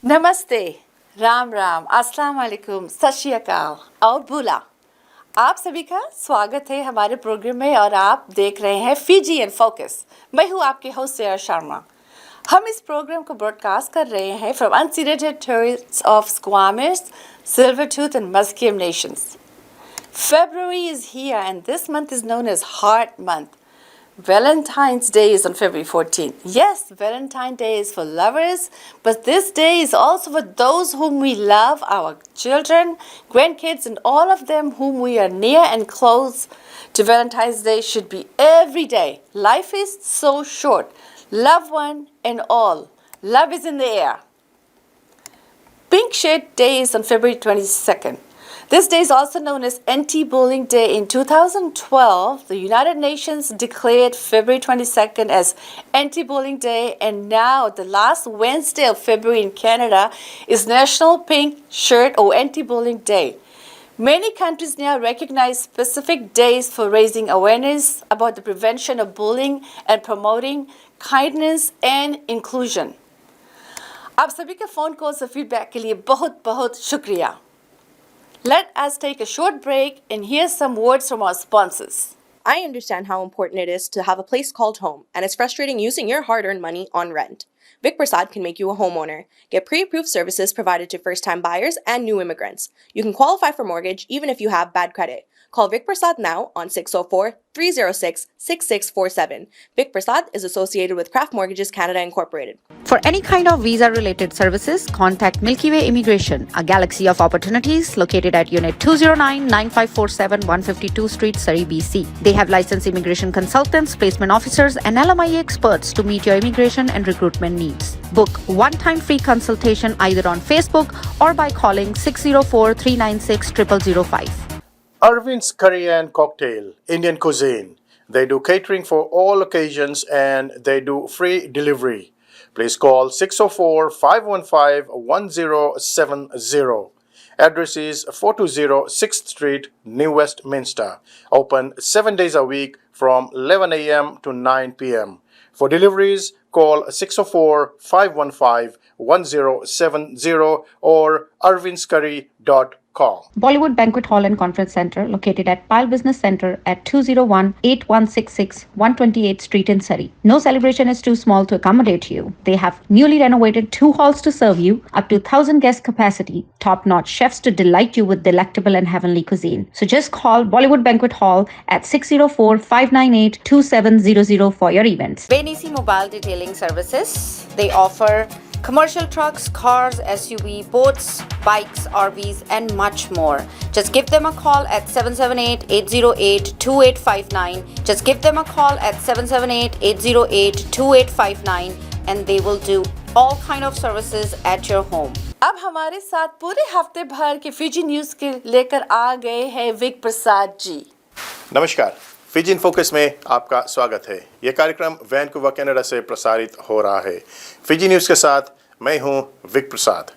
नमस्ते, राम राम, अस्सलाम वालेकुम, सत श्री अकाल और बुला। आप सभी का स्वागत है हमारे प्रोग्राम में और आप देख रहे हैं फिजी इन फोकस। मैं हूँ आपके होस्ट सेरा शर्मा। हम इस प्रोग्राम को ब्रॉडकास्ट कर रहे हैं from unceded territories of Squamish, Tsleil-Waututh and Musqueam nations. February is here and this month is known as Heart Month. Valentine's Day is on February 14th. Yes, Valentine's Day is for lovers, but this day is also for those whom we love, our children, grandkids, and all of them whom we are near and close to. Valentine's Day should be every day. Life is so short. Love one and all. Love is in the air. Pink Shade Day is on February 22nd. This day is also known as Anti-Bullying Day. In 2012, the United Nations declared February 22nd as Anti-Bullying Day, and now the last Wednesday of February in Canada is National Pink Shirt or Anti-Bullying Day. Many countries now recognize specific days for raising awareness about the prevention of bullying and promoting kindness and inclusion. आप सभी के phone calls और feedback के लिए बहुत बहुत शुक्रिया। Let us take a short break and hear some words from our sponsors. I understand how important it is to have a place called home, and it's frustrating using your hard-earned money on rent. Vic Prasad can make you a homeowner. Get pre-approved services provided to first-time buyers and new immigrants. You can qualify for mortgage even if you have bad credit. Call Vic Prasad now on 604-306-6647. Vic Prasad is associated with Craft Mortgages Canada Incorporated. For any kind of visa-related services, contact Milky Way Immigration, a galaxy of opportunities located at Unit 209-9547 152 Street, Surrey, BC. They have licensed immigration consultants, placement officers, and LMIA experts to meet your immigration and recruitment needs. Book one-time free consultation either on Facebook or by calling 604-396-0005. Arvind's Curry and Cocktail, Indian cuisine. They do catering for all occasions and they do free delivery. Please call 604-515-1070. Address is 420 6th Street, New Westminster. Open 7 days a week from 11 a.m. to 9 p.m. For deliveries, call 604-515-1070 or arvindscurry.com. Bollywood Banquet Hall and Conference Center, located at Pile Business Center at 201-8166 128th Street in Surrey. No celebration is too small to accommodate you. They have newly renovated 2 halls to serve you, up to 1,000 guest capacity, top-notch chefs to delight you with delectable and heavenly cuisine. So just call Bollywood Banquet Hall at 604-598-2700 for your events. Benisi Mobile Detailing Services. They offer commercial trucks, cars, SUV, boats, bikes, RVs, and much more. Just give them a call at 778-808-2859. Just give them a call at 778-808-2859 and they will do all kind of services at your home. अब हमारे साथ पूरे हफ्ते भर के Fiji news के लेकर आ गए हैं विक प्रसाद जी। नमस्कार, फिजी इन फोकस में आपका स्वागत है। यह कार्यक्रम वैनकूवर कनाडा से प्रसारित हो रहा है। फिजी न्यूज़ के साथ मैं हूं विक प्रसाद।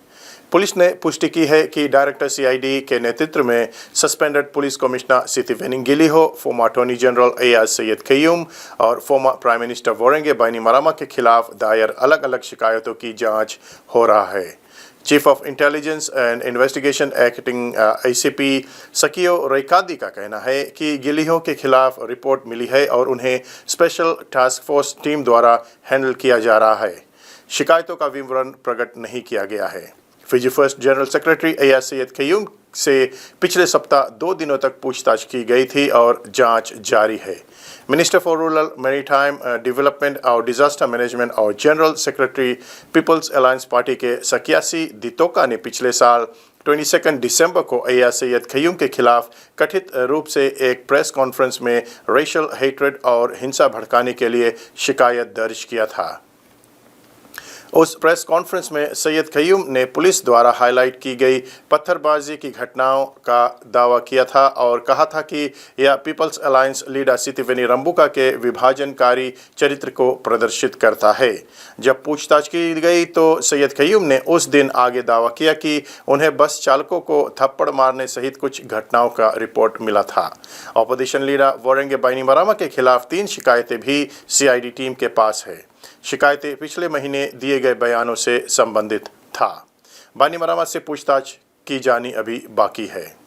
पुलिस ने पुष्टि की है कि डायरेक्टर सीआईडी के नेतृत्व में suspended police commissioner Sitiveni Qiliho, former attorney general Aiyaz Sayed Khaiyum और former prime minister Voreqe Bainimarama के खिलाफ दायर अलग अलग शिकायतों की जांच हो रहा है। Chief of intelligence and investigation acting ICP सकियो रैकादी का कहना है कि गिलिहो के खिलाफ रिपोर्ट मिली है और उन्हें स्पेशल टास्क फोर्स टीम द्वारा हैंडल किया जा रहा है। शिकायतों का विवरण प्रकट नहीं किया गया है। Fiji First general secretary Aiyaz Sayed Khaiyum से पिछले सप्ताह 2 दिनों तक पूछताछ की गई थी और जांच जारी है। Minister for rural maritime development और डिजास्टर मैनेजमेंट और general secretary People's Alliance Party के सकियासी दितोका ने पिछले साल 22 दिसंबर को एयाज सैयद खयूम के खिलाफ कथित रूप से एक प्रेस कॉन्फ्रेंस में रेशियल हेट्रेड और हिंसा भड़काने के लिए शिकायत दर्ज किया था। उस प्रेस कॉन्फ्रेंस में सैयद खयूम ने पुलिस द्वारा हाईलाइट की गई पत्थरबाजी की घटनाओं का दावा किया था और कहा था कि यह पीपल्स अलायंस लीडर सितिवेनी रंबुका के विभाजनकारी चरित्र को प्रदर्शित करता है। जब पूछताछ की गई तो सैयद खयूम ने उस दिन आगे दावा किया कि उन्हें बस चालकों को थप्पड़ मारने सहित कुछ घटनाओं का रिपोर्ट मिला था। ऑपोजिशन लीडर वोरेंगे बाइनीमारामा के खिलाफ 3 शिकायतें भी सीआईडी टीम के पास है। शिकायतें पिछले महीने दिए गए बयानों से संबंधित था। बानी मरामत से पूछताछ की जानी अभी बाकी है।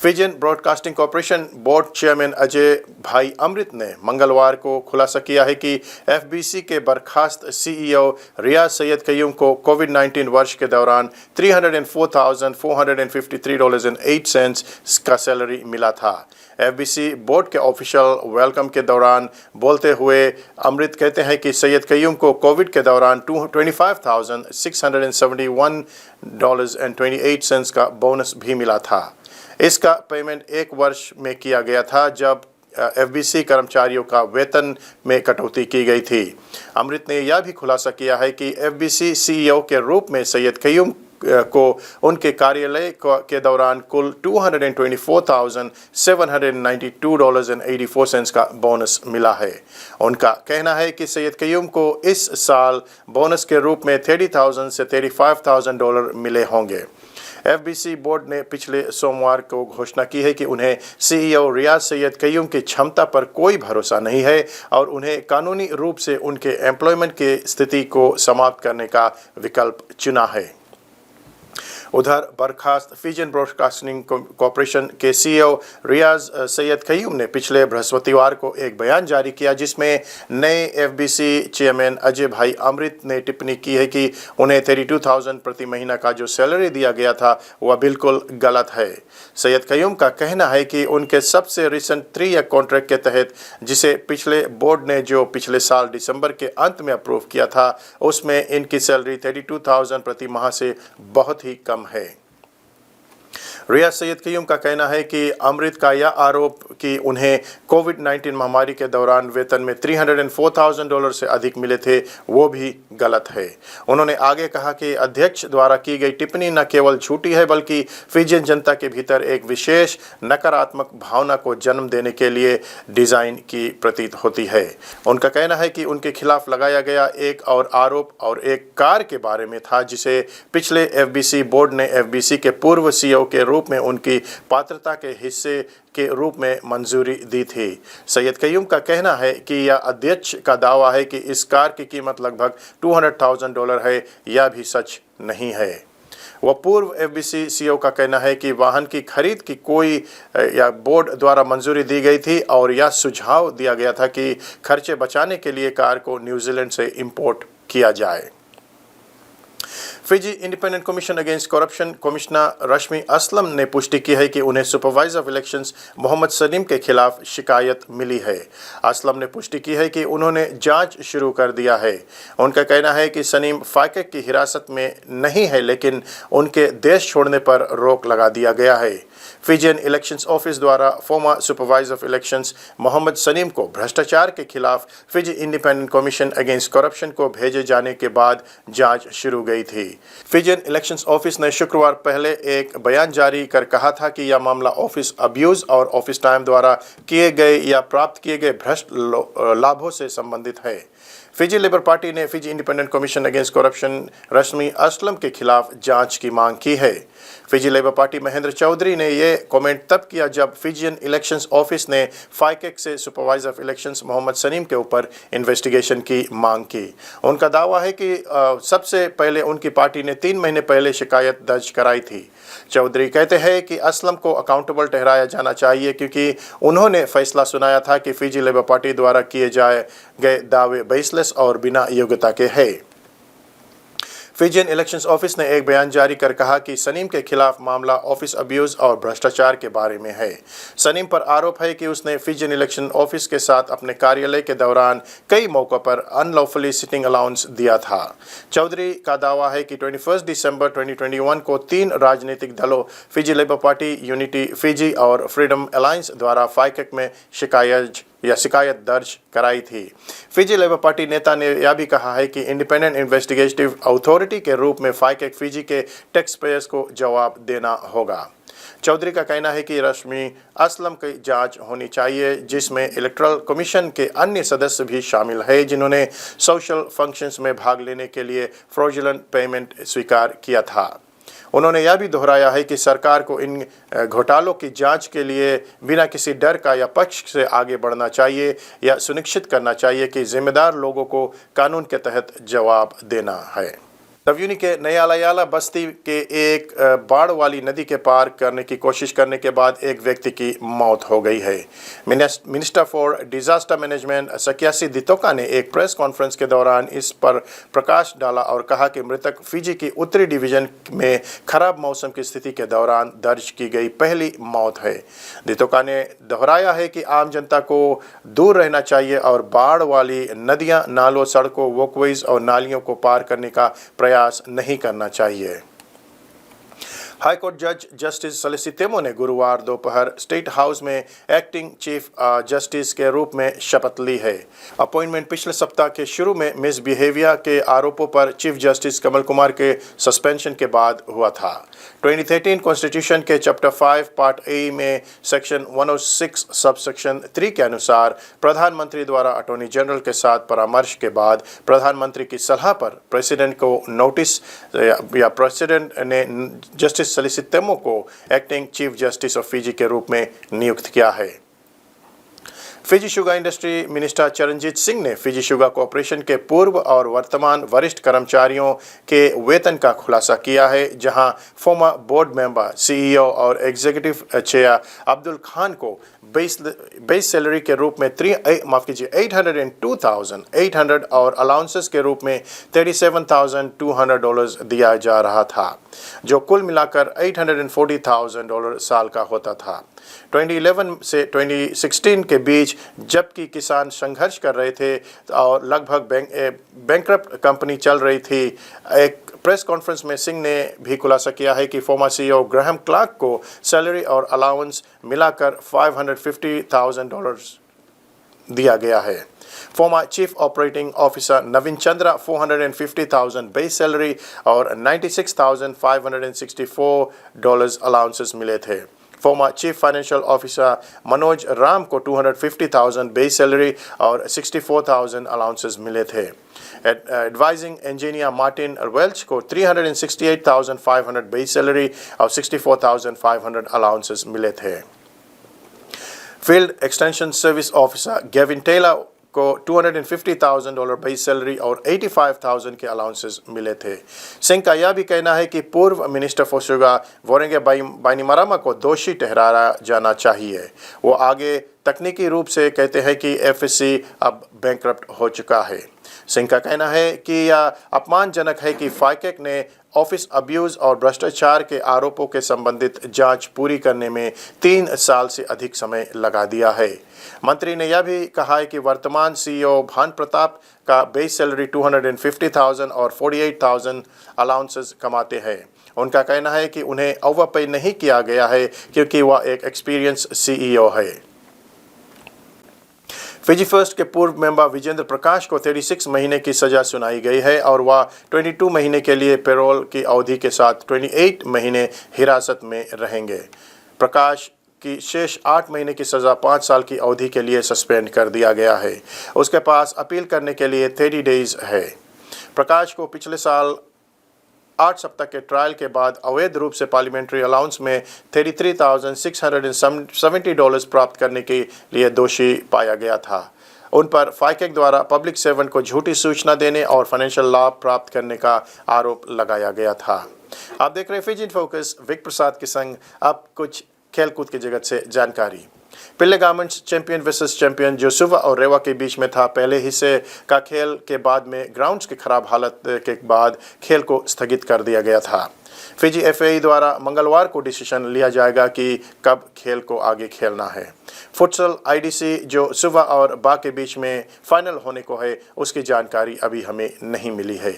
Fijian Broadcasting Corporation board chairman Ajay Bhai Amrit ने मंगलवार को खुलासा किया है कि एफबीसी के बर्खास्त सीईओ रियाज सैयद कयूम को कोविड-19 वर्ष के दौरान $304,453.08 का सैलरी मिला था। एफबीसी बोर्ड के ऑफिशियल वेलकम के दौरान बोलते हुए अमृत कहते हैं कि सैयद कयूम को कोविड के दौरान $25,671.28 का बोनस भी मिला था। इसका पेमेंट एक वर्ष में किया गया था जब एफबीसी कर्मचारियों का वेतन में कटौती की गई थी। अमृत ने यह भी खुलासा किया है कि एफबीसी सीईओ के रूप में सैयद कयूम को उनके कार्यालय के दौरान कुल $224,792.84 का बोनस मिला है। उनका कहना है कि सैयद कयूम को इस साल बोनस के रूप में $30,000 से $35,000 मिले होंगे। एफबीसी बोर्ड ने पिछले सोमवार को घोषणा की है कि उन्हें सीईओ रियाज सैयद कयूम की क्षमता पर कोई भरोसा नहीं है और उन्हें कानूनी रूप से उनके एम्प्लॉयमेंट की स्थिति को समाप्त करने का विकल्प चुना है। उधर बर्खास्त फिजियन ब्रॉडकास्टिंग कॉरपोरेशन के सीईओ रियाज सैयद कयूम ने पिछले बृहस्पतिवार को एक बयान जारी किया जिसमें नए एफबीसी चेयरमैन अजय भाई अमृत ने टिप्पणी की है कि उन्हें 32,000 प्रति महीना का जो सैलरी दिया गया था वह बिल्कुल गलत है। सैयद कयूम का कहना है कि उनके सबसे रिसेंट 3 ईयर कॉन्ट्रैक्ट के तहत जिसे पिछले बोर्ड ने जो पिछले साल दिसंबर के अंत में अप्रूव किया था उसमें इनकी सैलरी 32,000 प्रति माह से बहुत ही कम है। रियाज सैयद कयूम का कहना है कि अमृत का यह आरोप कि उन्हें कोविड-19 महामारी के दौरान वेतन में $304,000 से अधिक मिले थे वो भी गलत है। उन्होंने आगे कहा कि अध्यक्ष द्वारा की गई टिप्पणी न केवल झूठी है बल्कि फिजियन जनता के भीतर एक विशेष नकारात्मक भावना को जन्म देने के लिए डिज़ाइन की प्रतीत होती है। उनका कहना है कि उनके खिलाफ लगाया गया एक और आरोप और एक कार के बारे में था जिसे पिछले एफबीसी बोर्ड ने एफबीसी के पूर्व सीईओ के रूप में उनकी पात्रता के हिस्से के रूप में मंजूरी दी थी। सैयद कयूम का कहना है कि यह अध्यक्ष का दावा है कि इस कार की कीमत लगभग $200,000 है, यह भी सच नहीं है। वह पूर्व एफबीसी सीईओ का कहना है कि वाहन की खरीद की कोई या बोर्ड द्वारा मंजूरी दी गई थी और यह सुझाव दिया गया था कि खर्चे बचाने के लिए कार को न्यूजीलैंड से इंपोर्ट किया जाए। Fiji Independent Commission Against Corruption commissioner Rashmi Aslam ने पुष्टि की है कि उन्हें supervisor of elections Mohammed Saleem के खिलाफ शिकायत मिली है। असलम ने पुष्टि की है कि उन्होंने जांच शुरू कर दिया है। उनका कहना है कि सलीम फाइकेक की हिरासत में नहीं है लेकिन उनके देश छोड़ने पर रोक लगा दिया गया है। फिजियन इलेक्शंस ऑफिस द्वारा former supervisor of elections Mohammed Saleem को भ्रष्टाचार के खिलाफ Fiji Independent Commission Against Corruption को भेजे जाने के बाद जांच शुरू गई थी। फिजियन इलेक्शंस ऑफिस ने शुक्रवार पहले एक बयान जारी कर कहा था कि यह मामला ऑफिस अब्यूज और ऑफिस टाइम द्वारा किए गए या प्राप्त किए गए भ्रष्ट लाभों से संबंधित है। फिजी लेबर पार्टी ने Fiji Independent Commission Against Corruption Rashmi Aslam के खिलाफ जांच की मांग की है। Fiji Labour Party Mahendra Chaudhry ने यह कमेंट तब किया जब फिजियन इलेक्शंस ऑफिस ने फाइकेक से supervisor of elections Mohammed Saleem के ऊपर इन्वेस्टिगेशन की मांग की। उनका दावा है कि सबसे पहले उनकी पार्टी ने 3 महीने पहले शिकायत दर्ज कराई थी। चौधरी कहते हैं कि असलम को अकाउंटेबल ठहराया जाना चाहिए क्योंकि उन्होंने फैसला सुनाया था कि फिजी लेबर पार्टी द्वारा किए गए दावे बेसलेस और बिना योग्यता के हैं। फिजियन इलेक्शंस ऑफिस ने एक बयान जारी कर कहा कि सलीम के खिलाफ मामला ऑफिस अब्यूज और भ्रष्टाचार के बारे में है। सलीम पर आरोप है कि उसने फिजियन इलेक्शन ऑफिस के साथ अपने कार्यालय के दौरान कई मौक़ों पर अनलॉफुली सिटिंग अलाउंस दिया था। चौधरी का दावा है कि 21 दिसंबर 2021 को 3 राजनीतिक दलों Fiji Labour party, unity Fiji और फ्रीडम अलायंस द्वारा फाइकेक में शिकायत दर्ज कराई थी। फिजी लेबर पार्टी नेता ने यह भी कहा है कि इंडिपेंडेंट इन्वेस्टिगेटिव अथॉरिटी के रूप में फाइकेक फिजी के टैक्स पेयर्स को जवाब देना होगा। चौधरी का कहना है कि रश्मि असलम की जांच होनी चाहिए जिसमें इलेक्टोरल कमीशन के अन्य सदस्य भी शामिल हैं जिन्होंने सोशल फंक्शंस में भाग लेने के लिए फ्रॉडुलेंट पेमेंट स्वीकार किया था। उन्होंने यह भी दोहराया है कि सरकार को इन घोटालों की जांच के लिए बिना किसी डर का या पक्ष से आगे बढ़ना चाहिए या सुनिश्चित करना चाहिए कि जिम्मेदार लोगों को कानून के तहत जवाब देना है। तव्यूनी के नयालायाला बस्ती के एक बाढ़ वाली नदी के पार करने की कोशिश करने के बाद एक व्यक्ति की मौत हो गई है। मिनिस्टर फॉर डिजास्टर मैनेजमेंट सकियासी दितोका ने एक प्रेस कॉन्फ्रेंस के दौरान इस पर प्रकाश डाला और कहा कि मृतक फिजी की उत्तरी डिवीजन में खराब मौसम की स्थिति के दौरान दर्ज की गई पहली मौत है। दितोका ने दोहराया है कि आम जनता को दूर रहना चाहिए और बाढ़ वाली नदियां, नालों, सड़कों, वॉकवेज और नालियों को पार करने का प्रयास नहीं करना चाहिए। हाईकोर्ट जज जस्टिस सलिसितेमो ने गुरुवार दोपहर स्टेट हाउस में एक्टिंग चीफ जस्टिस के रूप में शपथ ली है। अपॉइंटमेंट पिछले सप्ताह के शुरू में मिसबिहेवियर के आरोपों पर चीफ जस्टिस कमल कुमार के सस्पेंशन के बाद हुआ था। 2013 कॉन्स्टिट्यूशन के चैप्टर 5 पार्ट ए में सेक्शन 106 सबसेक्शन 3 के अनुसार प्रधानमंत्री द्वारा अटॉर्नी जनरल के साथ परामर्श के बाद प्रधानमंत्री की सलाह पर प्रेसिडेंट को नोटिस या प्रेसिडेंट ने जस्टिस सलिसितेमो को acting chief justice of Fiji के रूप में नियुक्त किया है। Fiji sugar industry minister Charanjit Singh ने फिजी शुगर कॉर्पोरेशन के पूर्व और वर्तमान वरिष्ठ कर्मचारियों के वेतन का खुलासा किया है, जहां फॉर्मर बोर्ड मेंबर, सीईओ और एग्जीक्यूटिव चेयर अब्दुल खान को बेस सैलरी के रूप में 802,800 और अलाउंसेस के रूप में $37,200 दिया जा रहा था, जो कुल मिलाकर $840,000 साल का होता था। 2011 से 2016 के बीच जबकि किसान संघर्ष कर रहे थे और लगभग बैंकरप्ट कंपनी चल रही थी, एक प्रेस कॉन्फ्रेंस में सिंह ने भी खुलासा किया है कि फॉर्मर सीईओ ग्राहम क्लार्क को सैलरी और अलाउंस मिलाकर $550,000 दिया गया है। फॉर्मर चीफ ऑपरेटिंग ऑफिसर नवीन चंद्रा 450,000 बेस सैलरी और $96,564 अलाउंसेस मिले थे। Former chief financial officer Manoj Ram को 250,000 बेस सैलरी और 64,000 अलाउंसेस मिले थे। एडवाइजिंग इंजीनियर मार्टिन वेल्च को 368,500 बेस सैलरी और 64,500 अलाउंसेस मिले थे। Field extension service officer Gavin Taylor को $250,000 बेस सैलरी और 85,000 के अलाउंसेस मिले थे। सिंह का यह भी कहना है कि पूर्व मिनिस्टर फॉर शुगर वोरेंगे बाइनीमारामा को दोषी ठहराया जाना चाहिए। वो आगे तकनीकी रूप से कहते हैं कि एफएससी अब बैंकरप्ट हो चुका है। सिंह का कहना है कि यह अपमानजनक है कि फाइकेक ने ऑफिस अब्यूज और भ्रष्टाचार के आरोपों के संबंधित जांच पूरी करने में 3 साल से अधिक समय लगा दिया है। मंत्री ने यह भी कहा है कि वर्तमान सीईओ भान प्रताप का बेस सैलरी 250,000 और 48,000 अलाउंसेस कमाते हैं। उनका कहना है कि उन्हें ओवरपे नहीं किया गया है क्योंकि वह एक एक्सपीरियंस सीईओ है। फिजी फर्स्ट के पूर्व मेंबर विजेंद्र प्रकाश को 36 महीने की सजा सुनाई गई है और वह 22 महीने के लिए पैरोल की अवधि के साथ 28 महीने हिरासत में रहेंगे। प्रकाश की शेष 8 महीने की सज़ा 5 साल की अवधि के लिए सस्पेंड कर दिया गया है। उसके पास अपील करने के लिए 30 डेज है। प्रकाश को पिछले साल 8 सप्ताह के ट्रायल के बाद अवैध रूप से पार्लियामेंट्री अलाउंस में $33,670 प्राप्त करने के लिए दोषी पाया गया था। उन पर फाइकेक द्वारा पब्लिक सर्वेंट को झूठी सूचना देने और फाइनेंशियल लाभ प्राप्त करने का आरोप लगाया गया था। आप देख रहे हैं फिजी इन फोकस, विक प्रसाद के संग। अब कुछ खेलकूद की जगत से जानकारी। पिल्ले गार्मेंट्स चैंपियन वर्सेस चैंपियन जो सुबह और रेवा के बीच में था। पहले हिस्से का खेल के बाद में ग्राउंड्स की खराब हालत के बाद खेल को स्थगित कर दिया गया था। फिजी एफएई द्वारा मंगलवार को डिसीजन लिया जाएगा कि कब खेल को आगे खेलना है। फुटसल आईडीसी जो सुबह और बा के बीच में फाइनल होने को है, उसकी जानकारी अभी हमें नहीं मिली है।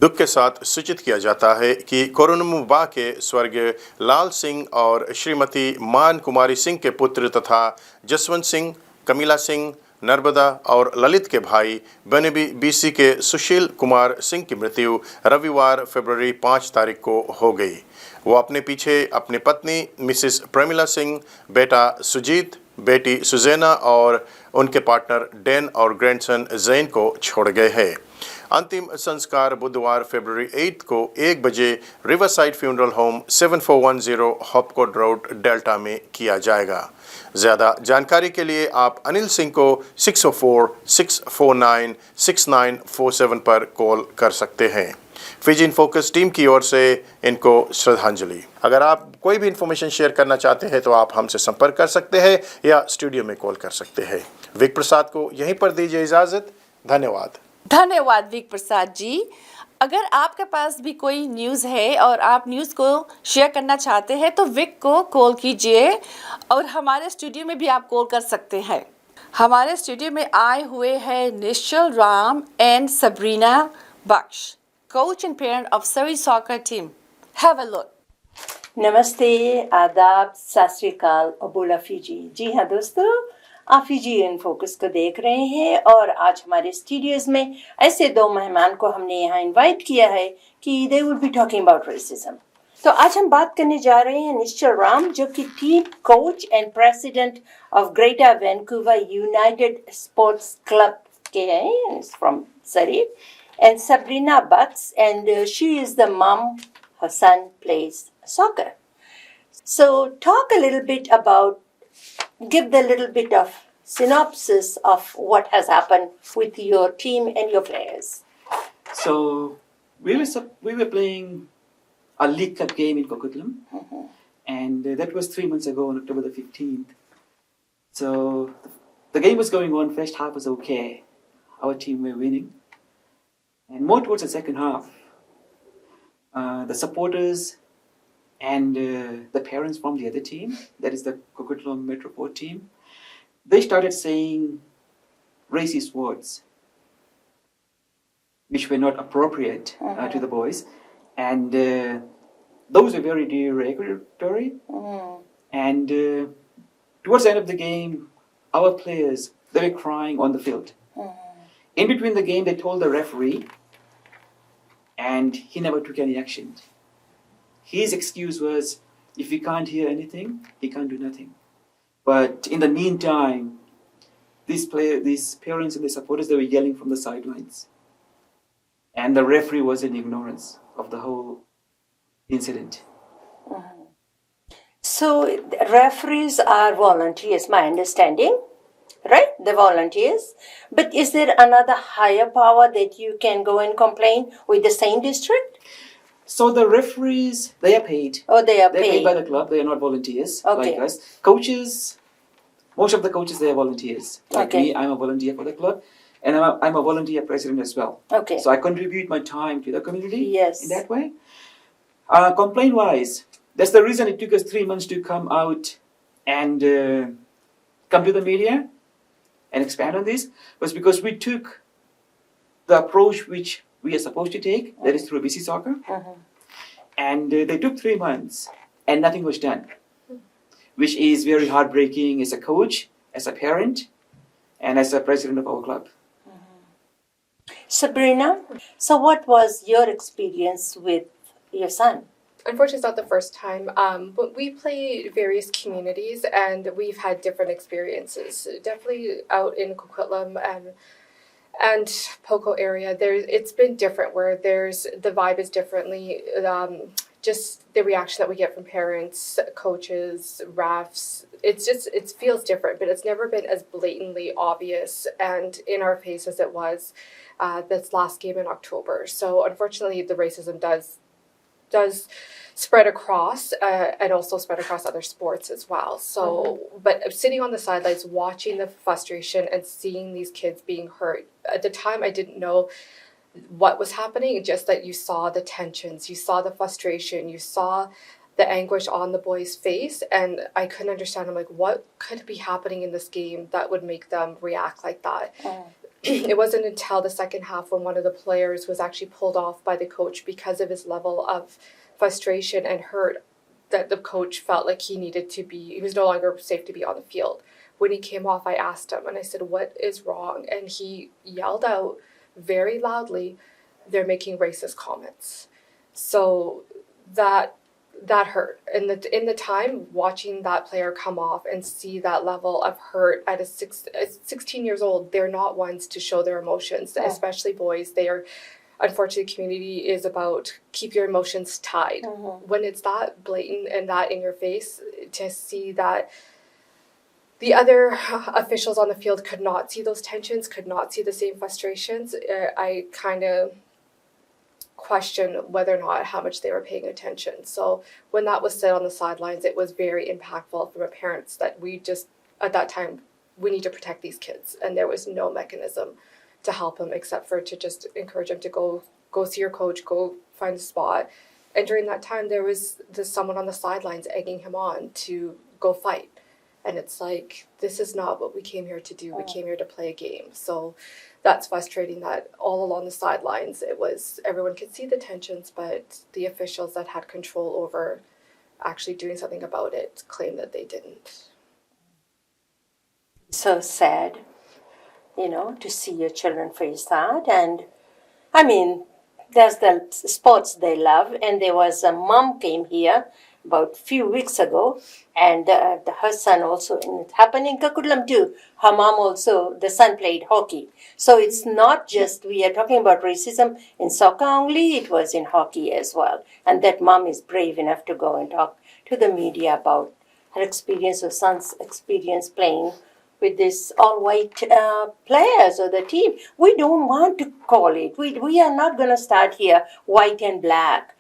दुख के साथ सूचित किया जाता है कि कोरोनमु बा के स्वर्गीय लाल सिंह और श्रीमती मान कुमारी सिंह के पुत्र तथा जसवंत सिंह, कमिला सिंह, नर्मदा और ललित के भाई बनबी बीसी के सुशील कुमार सिंह की मृत्यु रविवार फरवरी 5 तारीख को हो गई। वो अपने पीछे अपनी पत्नी मिसिस प्रमिला सिंह, बेटा सुजीत, बेटी सुजैना और उनके पार्टनर डैन और ग्रैंडसन जैन को छोड़ गए हैं। अंतिम संस्कार बुधवार फरवरी 8 को 1 बजे Riverside Funeral Home 7410 Hopcott Road Delta में किया जाएगा। ज़्यादा जानकारी के लिए आप अनिल सिंह को 604-649-6947 पर कॉल कर सकते हैं। फिजी इन फोकस टीम की ओर से इनको श्रद्धांजलि। अगर आप कोई भी इन्फॉर्मेशन शेयर करना चाहते हैं तो आप हमसे संपर्क कर सकते हैं या स्टूडियो में कॉल कर सकते हैं। विक प्रसाद को यहीं पर दीजिए इजाज़त। धन्यवाद। धन्यवाद विक प्रसाद जी। अगर आपके पास भी कोई न्यूज़ है और आप न्यूज़ को शेयर करना चाहते हैं तो विक को कॉल कीजिए और हमारे स्टूडियो में भी आप कॉल कर सकते हैं। हमारे स्टूडियो में आए हुए हैं Nishchal Ram and Sabrina Bakhsh, coach and parent of Surrey soccer team. Have a look. नमस्ते, आदाब, सत श्री अकाल और बोला फिजी। जी हाँ दोस्तों, आप फिजी इन फोकस को देख रहे हैं और आज हमारे स्टूडियोज में ऐसे दो मेहमान को हमने यहाँ इनवाइट किया है कि they would be talking about racism. तो आज हम बात करने जा रहे हैं निश्चल राम, जो कि team coach and president of greater Vancouver United sports club के हैं, फ्रॉम सरी, and Sabrina Butts, and she is the mom. Her son plays soccer. So talk a little bit about, give the little bit of synopsis of what has happened with your team and your players. So we were playing a League Cup game in Coquitlam, and that was 3 months ago on October the 15th. So the game was going on. First half was okay. Our team were winning. And more towards the second half, the supporters and the parents from the other team, that is the Coquitlam Metro team, they started saying racist words, which were not appropriate to the boys. And those were very derogatory. And towards the end of the game, our players, they were crying on the field. In between the game, they told the referee, and he never took any action. His excuse was, if he can't hear anything, he can't do nothing. But in the meantime, these parents and the supporters, they were yelling from the sidelines. And the referee was in ignorance of the whole incident. So referees are volunteers, my understanding, right? They're volunteers. But is there another higher power that you can go and complain with the same district? So the referees, they are paid. Oh, they are They're paid paid. by the club. They are not volunteers Okay. like us. Coaches, most of the coaches, they are volunteers. Like Okay. me, I'm a volunteer for the club. And I'm a volunteer president as well. Okay. So I contribute my time to the community Yes. in that way. Complaint-wise, that's the reason it took us 3 months to come out and come to the media and expand on this, was because we took the approach which we are supposed to take, that is through BC Soccer. And they took 3 months and nothing was done, which is very heartbreaking as a coach, as a parent, and as a president of our club. Sabrina, so what was your experience with your son? Unfortunately, it's not the first time, but we play various communities and we've had different experiences. Definitely out in Coquitlam and Poco area, it's been different where the vibe is differently. Just the reaction that we get from parents, coaches, refs, it feels different, but it's never been as blatantly obvious and in our face as it was this last game in October. So unfortunately, the racism does spread across and also spread across other sports as well. So, but sitting on the sidelines, watching the frustration and seeing these kids being hurt. At the time, I didn't know what was happening, just that you saw the tensions, you saw the frustration, you saw the anguish on the boy's face, and I couldn't understand. I'm like, what could be happening in this game that would make them react like that? It wasn't until the second half when one of the players was actually pulled off by the coach because of his level of frustration and hurt that the coach felt like he was no longer safe to be on the field. When he came off, I asked him and I said, what is wrong? And he yelled out very loudly, they're making racist comments. So that hurt. And in the time, watching that player come off and see that level of hurt at 16 years old, they're not ones to show their emotions, especially boys. They are, unfortunately, community is about keep your emotions tied. When it's that blatant and that in your face, to see that the other officials on the field could not see those tensions, could not see the same frustrations, I kind of question whether or not how much they were paying attention. So when that was said on the sidelines, it was very impactful from a parents that we just, at that time, we need to protect these kids. And there was no mechanism to help them except for to just encourage them to go see your coach, go find a spot. And during that time, there was someone on the sidelines egging him on to go fight. And it's like, this is not what we came here to do. We came here to play a game. So that's frustrating that all along the sidelines, it was, everyone could see the tensions, but the officials that had control over actually doing something about it claimed that they didn't. So sad, to see your children face that. And I mean, there's the sports they love. And there was a mom came here about a few weeks ago, and her son also, and it happened in Kakudlam too. Her mom also, the son played hockey. So it's not just, we are talking about racism in soccer only, it was in hockey as well. And that mom is brave enough to go and talk to the media about her experience, her son's experience playing with this all-white players or the team. We don't want to call it. We are not going to start here white and black.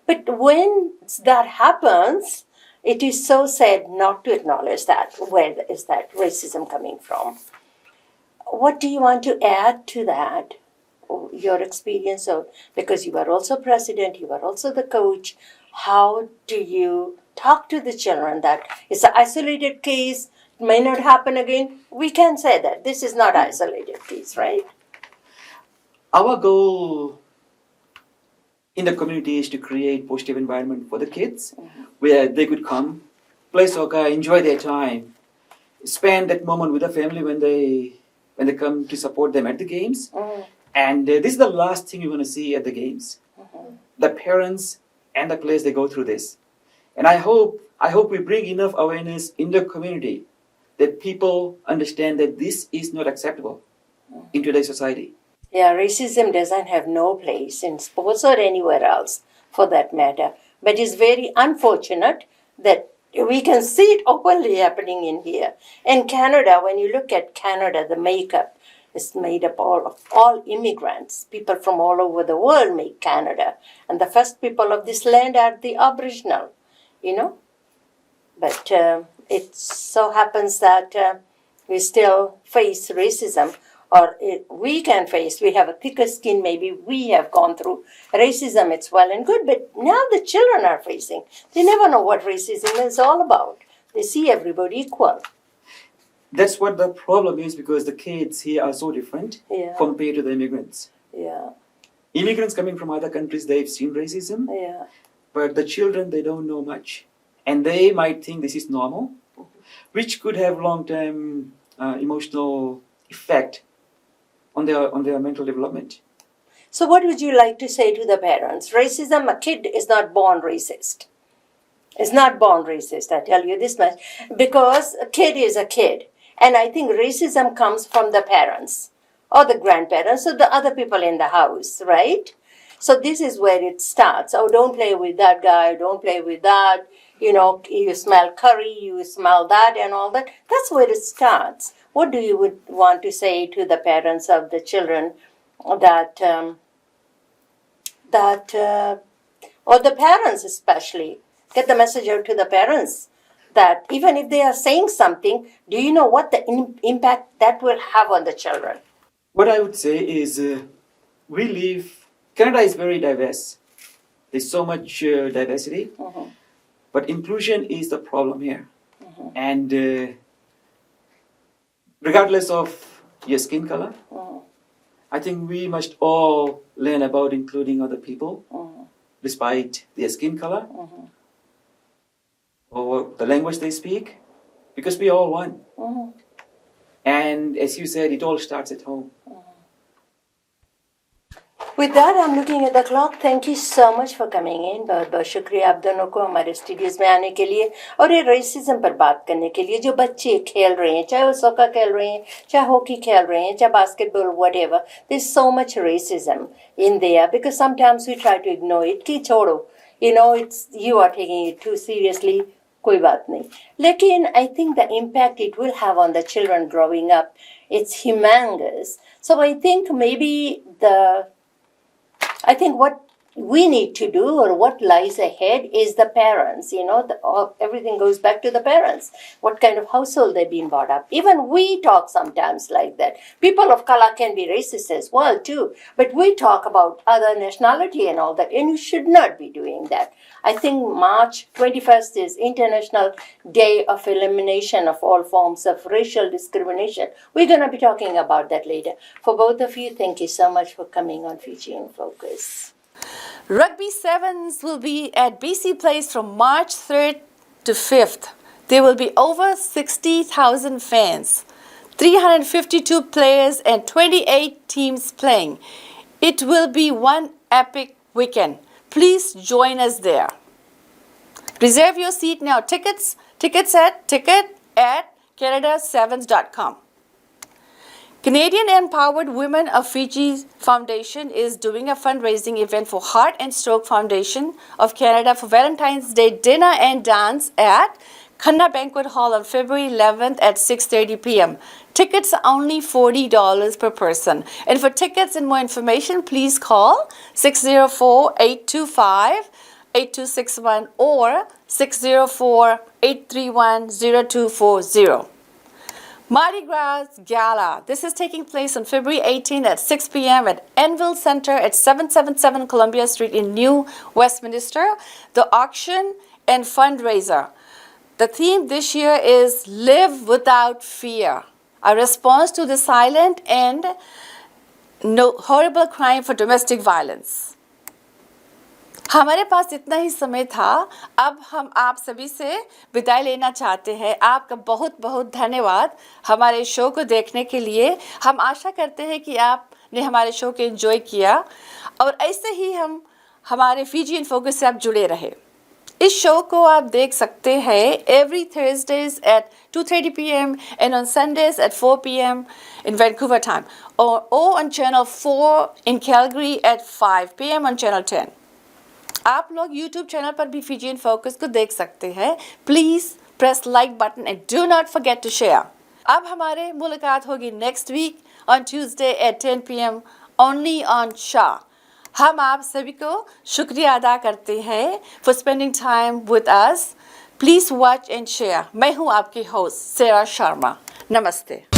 But when that happens, it is so sad not to acknowledge that. Where is that racism coming from? What do you want to add to that? Your experience of, because you are also president, you are also the coach. How do you talk to the children that it's an isolated case, may not happen again? We can say that this is not isolated case, right? Our goal in the community is to create positive environment for the kids where they could come, play soccer, enjoy their time, spend that moment with the family when they come to support them at the games. And this is the last thing we want to see at the games. The parents and the players, they go through this. And I hope we bring enough awareness in the community that people understand that this is not acceptable in today's society. Yeah, racism doesn't have no place in sports or anywhere else for that matter. But it's very unfortunate that we can see it openly happening in here. In Canada, when you look at Canada, the makeup is made up of all immigrants. People from all over the world make Canada. And the first people of this land are the Aboriginal, But it so happens that we still face racism. Or we can face, we have a thicker skin, maybe we have gone through racism, it's well and good, but now the children are facing. They never know what racism is all about. They see everybody equal. That's what the problem is, because the kids here are so different compared to the immigrants. Yeah. Immigrants coming from other countries, they've seen racism, but the children, they don't know much. And they might think this is normal, which could have long-term emotional effect on their mental development. So what would you like to say to the parents? Racism, a kid is not born racist. It's not born racist, I tell you this much. Because a kid is a kid. And I think racism comes from the parents or the grandparents or the other people in the house, right? So this is where it starts. Oh, don't play with that guy, don't play with that. You smell curry, you smell that and all that. That's where it starts. What do you would want to say to the parents of the children or the parents especially? Get the message out to the parents that even if they are saying something, do you know what the impact that will have on the children? What I would say is Canada is very diverse. There's so much diversity, but inclusion is the problem here. And regardless of your skin color, I think we must all learn about including other people, despite their skin color or the language they speak, because we all one. And as you said, it all starts at home. With that, I'm looking at the clock. Thank you so much for coming in. बहुत बहुत शुक्रिया आप दोनों को हमारे studios में आने के लिए और ये रेसिज्म पर बात करने के लिए. जो बच्चे खेल रहे हैं, चाहे वो सॉकर खेल रहे हैं, चाहे हॉकी खेल रहे हैं, चाहे basketball, whatever, there's so much racism in there because sometimes we try to ignore it. कि छोड़ो, you are taking it too seriously. कोई बात नहीं. लेकिन I think the impact it will have on the children growing up, it's humongous. So I think maybe what we need to do or what lies ahead is the parents. Everything goes back to the parents. What kind of household they've been brought up. Even we talk sometimes like that. People of color can be racist as well too, but we talk about other nationality and all that, and you should not be doing that. I think March 21st is International Day of Elimination of all forms of racial discrimination. We're going to be talking about that later. For both of you, thank you so much for coming on Fijian Focus. Rugby Sevens will be at BC Place from March 3rd to 5th. There will be over 60,000 fans, 352 players and 28 teams playing. It will be one epic weekend. Please join us there. Reserve your seat now. Tickets at ticket@canada7s.com. Canadian Empowered Women of Fiji Foundation is doing a fundraising event for Heart and Stroke Foundation of Canada for Valentine's Day dinner and dance at Khanna Banquet Hall on February 11th at 6:30 p.m. Tickets are only $40 per person. And for tickets and more information, please call 604-825-8261 or 604-831-0240. Mardi Gras Gala. This is taking place on February 18th at 6 p.m. at Enville Center at 777 Columbia Street in New Westminster. The auction and fundraiser. The theme this year is Live Without Fear, a response to the silent and horrible crime for domestic violence. हमारे पास इतना ही समय था. अब हम आप सभी से विदाई लेना चाहते हैं. आपका बहुत बहुत धन्यवाद हमारे शो को देखने के लिए. हम आशा करते हैं कि आपने हमारे शो को एंजॉय किया और ऐसे ही हम हमारे फिजियन फोकस से आप जुड़े रहे. इस शो को आप देख सकते हैं every Thursdays at 2:30 p.m. and on Sundays at 4 p.m. in Vancouver time or on Channel 4 in Calgary at 5 p.m. on Channel 10. आप लोग YouTube चैनल पर भी फिजियन फोकस को देख सकते हैं. Please press like button and do not forget to share. अब हमारे मुलाकात होगी next week on Tuesday at 10 p.m. Only on शा. हम आप सभी को शुक्रिया अदा करते हैं for spending time with us. Please watch and share. मैं हूँ आपकी होस्ट सेरा शर्मा. नमस्ते.